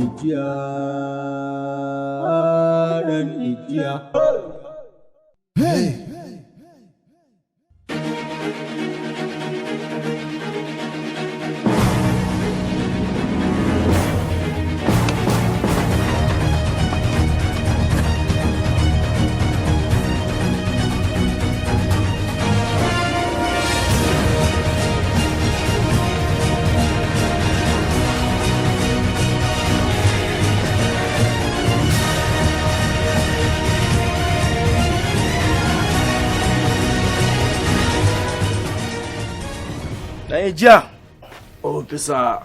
ijjiya dan ijjiya. Ɗan jiya, ofisa,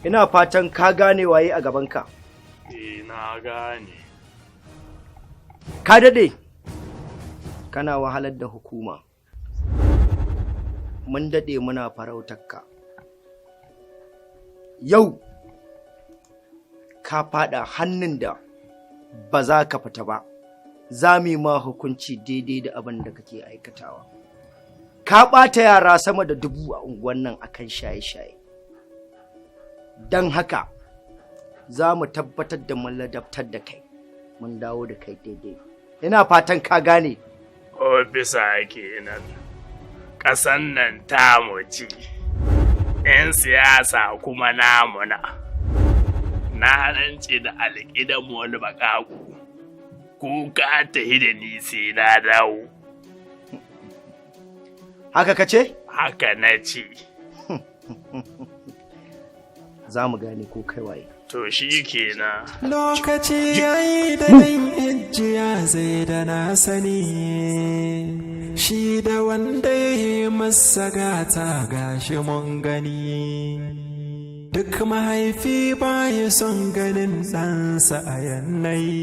ina fatan ka gane waye a gabanka. Na gane. Ka daɗe, kana wahalar da hukuma. Mun daɗe muna farautarka. Yau, ka faɗa hannun da ba za ka fita ba, za mu yi ma hukunci daidai da abin da kake aikatawa. Ka ɓata yara sama da 1000 a unguwan nan akan shaye-shaye. Don haka, za mu tabbatar da mun ladabtar da kai, mun dawo da kai daidai. Ina fatan ka gane. Ofisa kenan, ƙasan nan tamu ce, 'yan siyasa kuma namuna. Na rance da alƙidan wani baƙaƙu, kuka ta da ni sai na dawo. Haka ka ce? Haka na ce. Za mu gane ko kai waye. To shi kenan. Lokaci yayi da nan ijjiya zai da na sani, shi da wanda ya yi masa gata gashi mun gani. Duk mahaifi baya son ganin ɗansa a yanayi,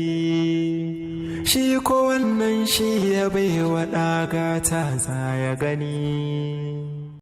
shi ko wannan shi ya bai wa ɗagata za ya gani.